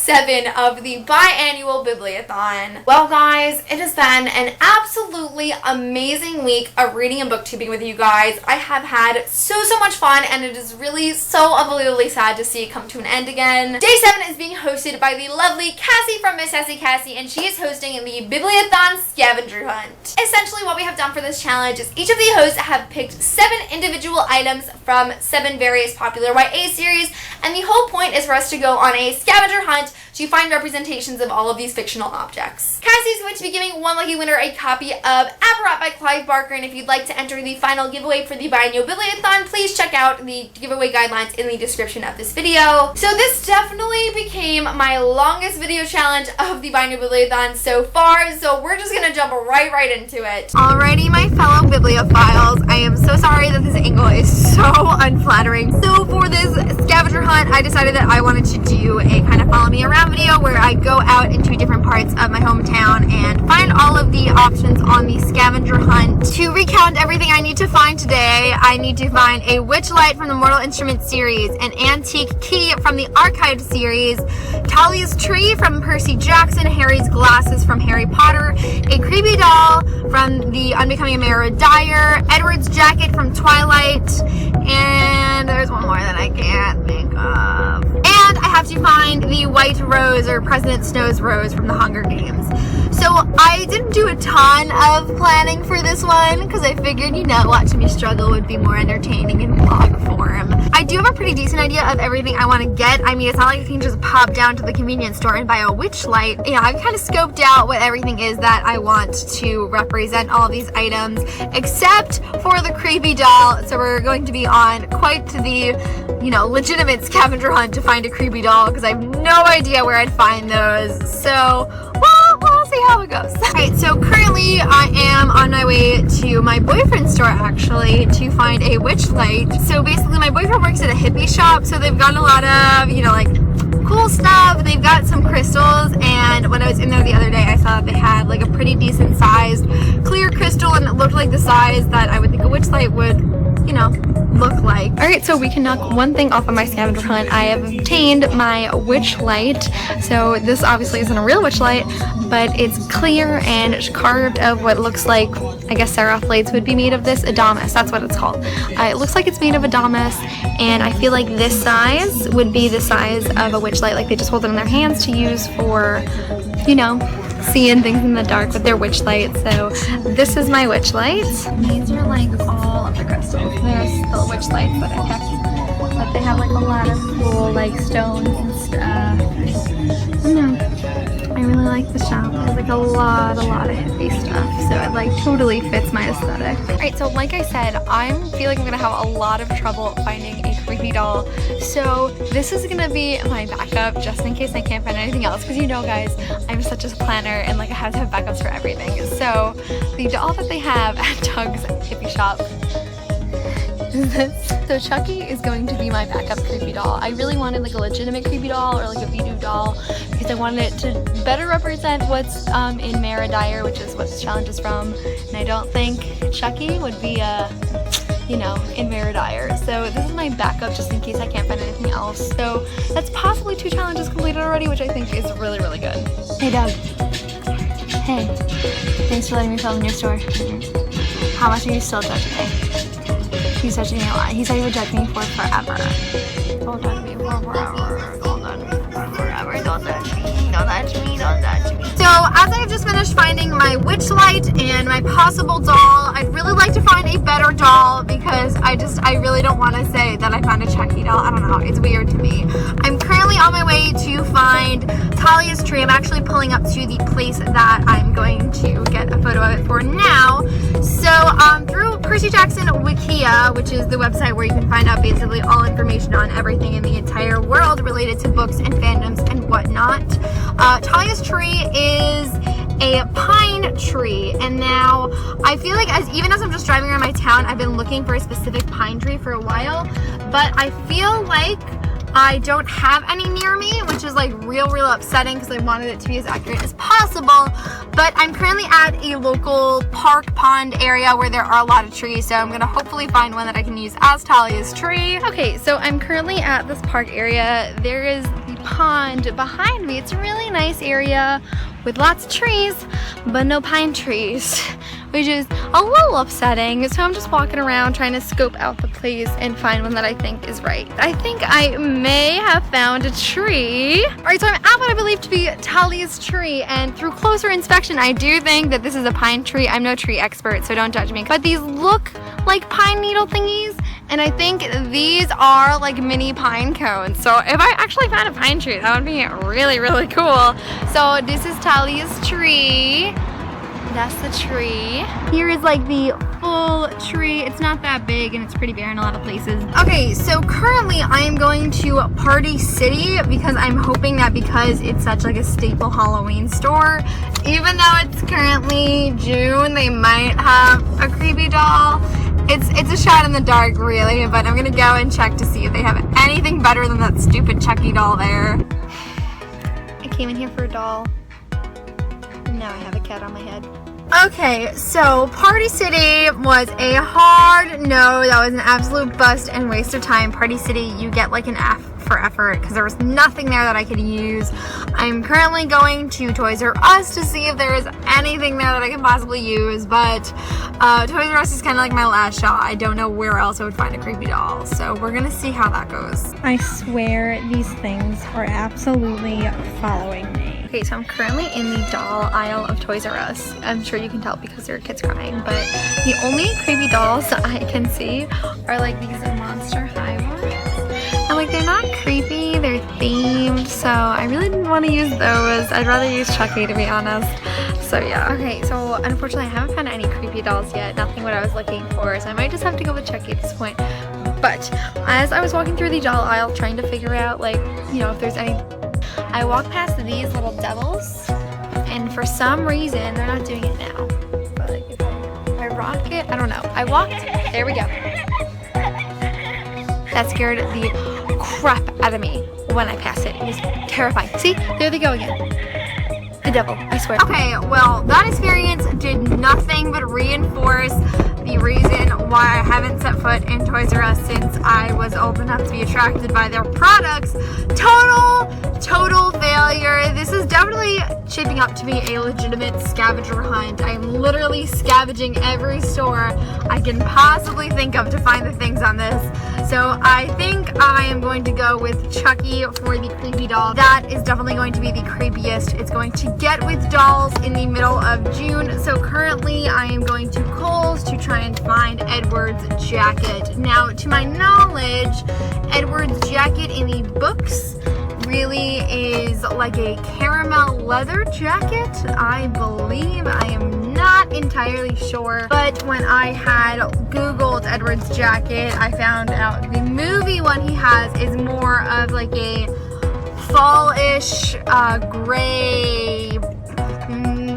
7 of the Biannual Bibliothon. Well guys, it has been an absolutely amazing week of reading and booktubing with you guys. I have had so much fun, and it is really so unbelievably sad to see it come to an end again. Day 7 is being hosted by the lovely Kassie from Miss Sassy Kassie, and she is hosting the Bibliothon Scavenger Hunt. Essentially what we have done for this challenge is each of the hosts have picked 7 individual items from 7 various popular YA series, and the whole point is for us to go on a scavenger hunt to find representations of all of these fictional objects. Kassie is going to be giving one lucky winner a copy of Apparat by Clive Barker, and if you'd like to enter the final giveaway for the Biannual Bibliothon, please check out the giveaway guidelines in the description of this video. So this definitely became my longest video challenge of the Biannual Bibliothon so far, so we're just gonna jump right into it. Alrighty, my fellow bibliophiles, I am so sorry that this angle is so unflattering. So for this scavenger hunt, I decided that I wanted to do a kind of follow me around video where I go out into different parts of my hometown and find all of the options on the scavenger hunt. To recount everything I need to find today, I need to find a witch light from the Mortal Instruments series, an antique key from the Archived series, Talia's tree from Percy Jackson, Harry's glasses from Harry Potter, a creepy doll from the Unbecoming Mara Dyer, Edward's jacket from Twilight, and there's one more that I can't think of. And I have to find the white rose, or President Snow's rose, from the Hunger Games. So I didn't do a ton of planning for this one because I figured, you know, watching me struggle would be more entertaining in vlog form. I do have a pretty decent idea of everything I want to get. I mean, it's not like I can just pop down to the convenience store and buy a witch light. You know, I've kind of scoped out what everything is that I want to represent all of these items, except for the creepy doll. So we're going to be on quite the, you know, legitimate scavenger hunt to find a creepy doll because I have no idea where I'd find those. So, well, we'll see how it goes. Alright, so currently I am on my way to my boyfriend's store actually to find a witch light. So basically my boyfriend works at a hippie shop, so they've got a lot of, you know, like cool stuff. They've got some crystals, and when I was in there the other day I saw that they had like a pretty decent sized clear crystal, and it looked like the size that I would think a witch light would, you know, look like. Alright, so we can knock one thing off of my scavenger hunt. I have obtained my witch light. So this obviously isn't a real witch light, but it's clear and it's carved of what looks like, I guess seraph lights would be made of this, Adamas, that's what it's called. It looks like it's made of Adamas, and I feel like this size would be the size of a witch light, like they just hold it in their hands to use for, you know, seeing things in the dark with their witch light. So this is my witch light. These are like all of the crystals. There's the witch lights that I picked, but they have like a lot of cool like stones and stuff. I don't know, I really like the shop. There's like a lot of hippie stuff, so it like totally fits my aesthetic. Alright, so like I said, I'm feeling I'm gonna have a lot of trouble finding a creepy doll, so this is gonna be my backup just in case I can't find anything else, because you know guys, I'm such a planner and like I have to have backups for everything. So the doll that they have at Doug's hippie shop is this. So Chucky is going to be my backup creepy doll. I really wanted like a legitimate creepy doll or like a voodoo doll because I wanted it to better represent what's in Mara Dyer, which is what this challenge is from, and I don't think Chucky would be you know, in Mara Dyer. So this is my backup just in case I can't find anything else. So that's possibly 2 challenges completed already, which I think is really good. Hey Doug. Hey. Thanks for letting me film in your store. How much are you still judging me? He's judging me a lot. He said he would judge me for forever. Don't judge me for forever. Don't judge me for forever. Don't judge me. Don't judge me. Don't judge me. So as I have just finished finding my witch light and my possible doll, I'd really like to find a better doll because I really don't want to say that I found a Chucky doll. I don't know. It's weird to me. I'm currently on my way to find Talia's tree. I'm actually pulling up to the place that I'm going to get a photo of it for now. So through Percy Jackson Wikia, which is the website where you can find out basically all information on everything in the entire world related to books and fandoms and whatnot, Talia's tree is a pine tree, and now I feel like even as I'm just driving around my town, I've been looking for a specific pine tree for a while, but I feel like I don't have any near me, which is like real upsetting because I wanted it to be as accurate as possible. But I'm currently at a local park pond area where there are a lot of trees, so I'm gonna hopefully find one that I can use as Talia's tree. Okay, so I'm currently at this park area. There is the pond behind me. It's a really nice area with lots of trees, but no pine trees, which is a little upsetting. So I'm just walking around trying to scope out the place and find one that I think is right. I think I may have found a tree. All right, so I'm at what I believe to be Talia's tree, and through closer inspection, I do think that this is a pine tree. I'm no tree expert, so don't judge me. But these look like pine needle thingies, and I think these are like mini pine cones. So if I actually found a pine tree, that would be really, really cool. So this is Talia's tree. That's the tree. Here is like the full tree. It's not that big and it's pretty bare in a lot of places. Okay, so currently I am going to Party City because I'm hoping that because it's such like a staple Halloween store, even though it's currently June, they might have a creepy doll. It's a shot in the dark really, but I'm gonna go and check to see if they have anything better than that stupid Chucky doll there. I came in here for a doll. Now I have a cat on my head. Okay, so Party City was a hard no. That was an absolute bust and waste of time. Party City, you get like an F for effort because there was nothing there that I could use. I'm currently going to Toys R Us to see if there is anything there that I can possibly use, but Toys R Us is kind of like my last shot. I don't know where else I would find a creepy doll, so we're gonna see how that goes. I swear these things are absolutely following me. Okay, so I'm currently in the doll aisle of Toys R Us. I'm sure you can tell because there are kids crying, but the only creepy dolls I can see are like these Monster High ones. And like they're not creepy, they're themed, so I really didn't want to use those. I'd rather use Chucky, to be honest. So yeah. Okay, so unfortunately I haven't found any creepy dolls yet. Nothing what I was looking for, so I might just have to go with Chucky at this point. But as I was walking through the doll aisle trying to figure out like, you know, if there's any, I walked past these little devils, and for some reason, they're not doing it now. But like, if I rock it, I don't know. I walked, there we go. That scared the crap out of me when I passed it. It was terrifying. See, there they go again. The devil, I swear. Okay, well, that experience did nothing but reinforce the reason why I haven't set foot in Toys R Us since I was old enough to be attracted by their products. Total failure. This is definitely shaping up to be a legitimate scavenger hunt. I'm literally scavenging every store I can possibly think of to find the things on this. So I think I am going to go with Chucky for the creepy doll. That is definitely going to be the creepiest. It's going to get with dolls in the middle of June. So currently I am going to Kohl's to try and find Edward's jacket. Now, to my knowledge, Edward's jacket in the books really is like a caramel leather jacket, I believe. I am not entirely sure, but when I had Googled Edward's jacket, I found out the movie one he has is more of like a fall-ish gray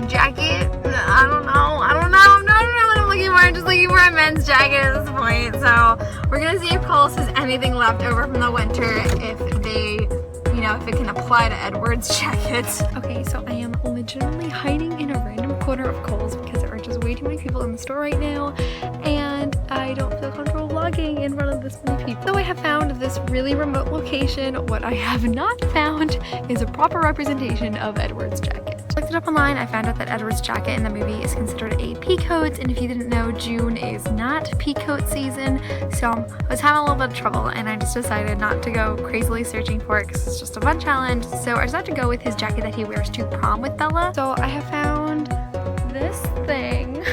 jacket. I don't know what I'm looking for. I'm just looking for a men's jacket at this point. So we're gonna see if Kohl's has anything left over from the winter, if they, you know, if it can apply to Edward's jacket. Okay, so I am legitimately hiding in a random corner of Kohl's because there are just way too many people in the store right now, and I don't feel comfortable vlogging in front of this many people. So I have found this really remote location. What I have not found is a proper representation of Edward's jacket. I looked it up online. I found out that Edward's jacket in the movie is considered a peacoat, and if you didn't know, June is not peacoat season, so I was having a little bit of trouble, and I just decided not to go crazily searching for it because it's just a fun challenge. So I decided to go with his jacket that he wears to prom with Bella. So I have found this thing.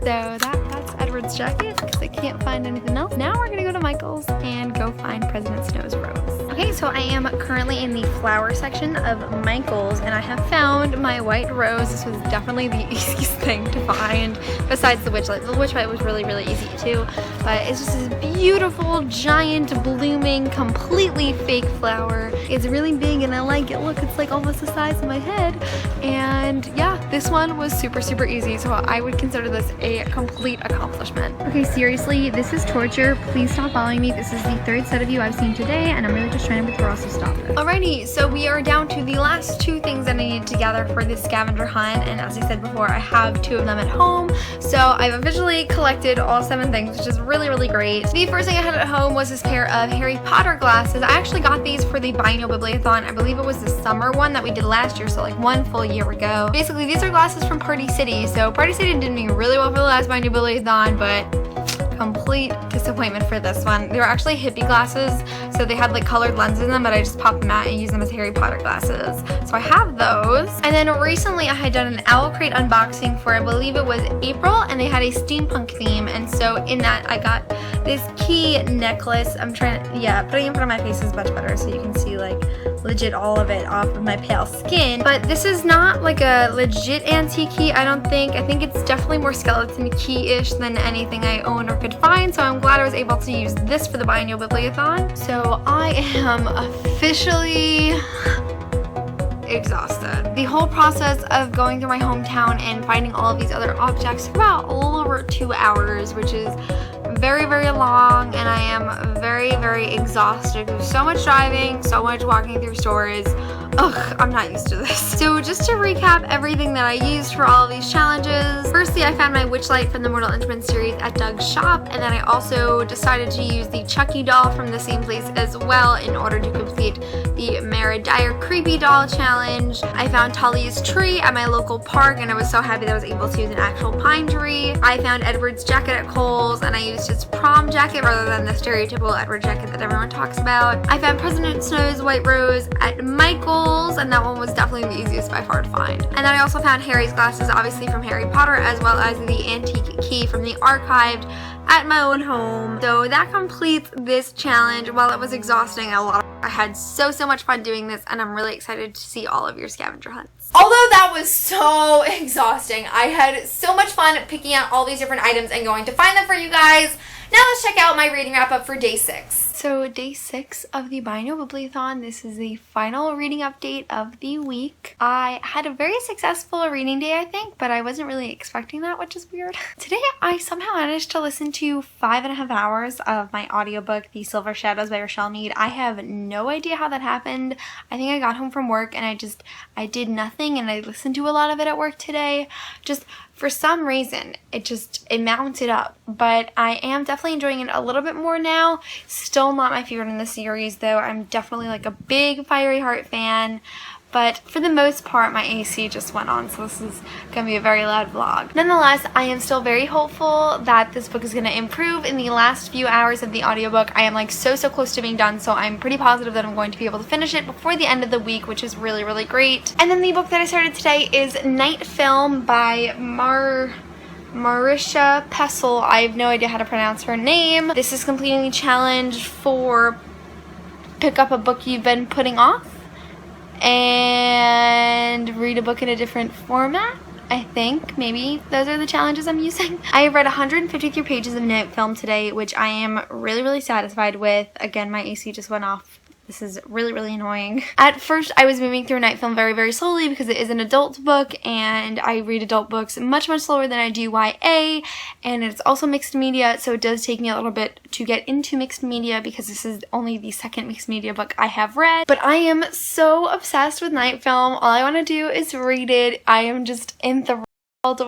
So that's Edward's jacket because I can't find anything else. Now we're gonna go to Michael's and go find President Snow's rose. Okay, so I am currently in the flower section of Michael's, and I have found my white rose. This was definitely the easiest thing to find besides the witch light. The witch light was really, really easy too, but it's just this beautiful, giant, blooming, completely fake flower. It's really big and I like it. Look, it's like almost the size of my head. And yeah, this one was super, super easy, so I would consider this a complete accomplishment. Okay, seriously, this is torture. Please stop following me. This is the third set of you I've seen today, and I'm really just just trying to make the process stop it. Alrighty, so we are down to the last 2 things that I need to gather for this scavenger hunt, and as I said before, I have 2 of them at home, so I've officially collected all 7 things, which is really, really great. The first thing I had at home was this pair of Harry Potter glasses. I actually got these for the Biannual Bibliothon. I believe it was the summer one that we did last year, so like 1 full year ago. Basically, these are glasses from Party City, so Party City did me really well for the last Biannual Bibliothon, but complete disappointment for this one. They were actually hippie glasses, so they had like colored lenses in them, but I just popped them out and used them as Harry Potter glasses. So I have those. And then recently I had done an Owl Crate unboxing for, I believe it was April, and they had a steampunk theme, and so in that I got this key necklace. I'm trying to, yeah, putting it in front of my face is much better so you can see like legit all of it off of my pale skin. But this is not like a legit antique key, I don't think. I think it's definitely more skeleton key-ish than anything I own or could find, so I'm glad I was able to use this for the Biannual Bibliothon. So I am officially exhausted. The whole process of going through my hometown and finding all of these other objects took about a little over 2 hours, which is very, very long, and I am very, very exhausted. There's so much driving, so much walking through stores. Ugh, I'm not used to this. So just to recap everything that I used for all of these challenges. Firstly, I found my witch light from the Mortal Instruments series at Doug's shop, and then I also decided to use the Chucky doll from the same place as well in order to complete the Mara Dyer Creepy Doll challenge. I found Talia's tree at my local park, and I was so happy that I was able to use an actual pine tree. I found Edward's jacket at Kohl's, and I used his prom jacket rather than the stereotypical Edward jacket that everyone talks about. I found President Snow's white rose at Michael's, and that one was definitely the easiest by far to find. And then I also found Harry's glasses, obviously from Harry Potter, as well as the antique key from the archived at my own home. So that completes this challenge. While it was exhausting, I had so much fun doing this, and I'm really excited to see all of your scavenger hunts. Although that was so exhausting, I had so much fun picking out all these different items and going to find them for you guys. Now let's check out my reading wrap up for day 6. So day 6 of the Biannual Bibliothon. This is the final reading update of the week. I had a very successful reading day, I think, but I wasn't really expecting that, which is weird. Today I somehow managed to listen to 5.5 hours of my audiobook, The Silver Shadows by Rochelle Mead. I have no idea how that happened. I think I got home from work and I did nothing, and I listened to a lot of it at work today. Just for some reason, it mounted up, but I am definitely enjoying it a little bit more now. Still not my favorite in the series, though. I'm definitely like a big Fiery Heart fan, but for the most part, my AC just went on, so this is going to be a very loud vlog. Nonetheless, I am still very hopeful that this book is going to improve in the last few hours of the audiobook. I am like so close to being done, so I'm pretty positive that I'm going to be able to finish it before the end of the week, which is really, really great. And then the book that I started today is Night Film by Marisha Pessel. I have no idea how to pronounce her name. This is completing the challenge for pick up a book you've been putting off and read a book in a different format. I think maybe those are the challenges I'm using. I have read 153 pages of Night Film today, which I am really, really satisfied with. Again, my AC just went off. This is really, really annoying. At first, I was moving through Night Film very, very slowly because it is an adult book, and I read adult books much, much slower than I do YA, and it's also mixed media, so it does take me a little bit to get into mixed media because this is only the second mixed media book I have read. But I am so obsessed with Night Film. All I want to do is read it. I am just enthralled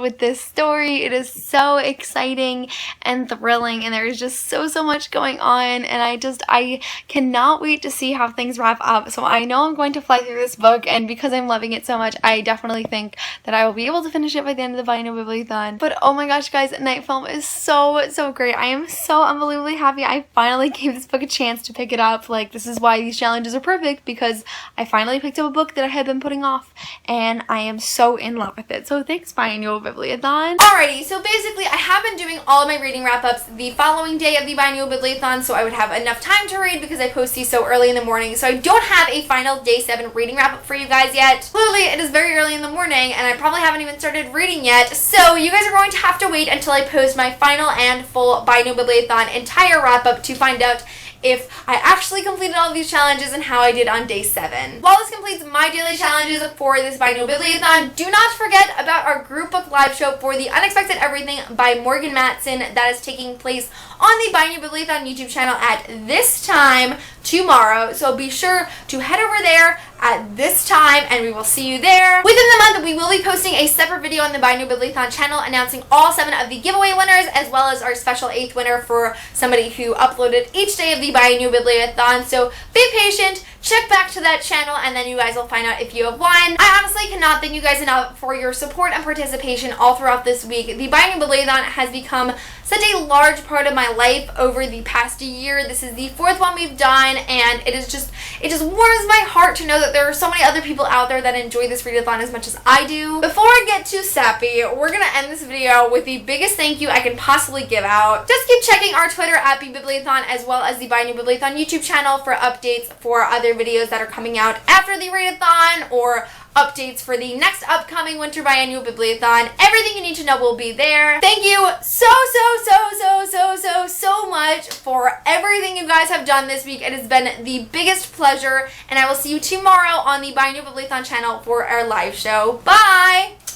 with this story. It is so exciting and thrilling, and there is just so much going on, and I cannot wait to see how things wrap up. So I know I'm going to fly through this book, and because I'm loving it so much, I definitely think that I will be able to finish it by the end of the Biannual Bibliothon. But oh my gosh, guys, Night Film is so great. I am so unbelievably happy I finally gave this book a chance to pick it up. Like, this is why these challenges are perfect, because I finally picked up a book that I had been putting off, and I am so in love with it. So thanks, Biannual Bibliothon. Alrighty, so basically I have been doing all of my reading wrap-ups the following day of the Biannual Bibliothon, so I would have enough time to read because I post these so early in the morning. So I don't have a final day 7 reading wrap-up for you guys yet. Clearly, it is very early in the morning, and I probably haven't even started reading yet, so you guys are going to have to wait until I post my final and full Biannual Bibliothon entire wrap-up to find out if I actually completed all of these challenges and how I did on day 7. While this completes my daily challenges for this Biannual Bibliothon, do not forget about our group book live show for The Unexpected Everything by Morgan Matson that is taking place on the Biannual Bibliothon YouTube channel at this time tomorrow. So be sure to head over there at this time and we will see you there. Within the month, we will be posting a separate video on the Biannual Bibliothon channel announcing all 7 of the giveaway winners as well as our special 8th winner for somebody who uploaded each day of the Biannual Bibliothon. So be patient, check back to that channel, and then you guys will find out if you have won. I honestly cannot thank you guys enough for your support and participation all throughout this week. The Biannual Bibliothon has become such a large part of my life over the past year. This is the 4th one we've done, and it just warms my heart to know that there are so many other people out there that enjoy this readathon as much as I do. Before I get too sappy, we're gonna end this video with the biggest thank you I can possibly give out. Just keep checking our Twitter at BIBIBibliothon as well as the Biannual Bibliothon YouTube channel for updates for other videos that are coming out after the readathon or updates for the next upcoming Winter Biannual Bibliothon. Everything you need to know will be there. Thank you so much for everything you guys have done this week. It has been the biggest pleasure, and I will see you tomorrow on the Biannual Bibliothon channel for our live show. Bye!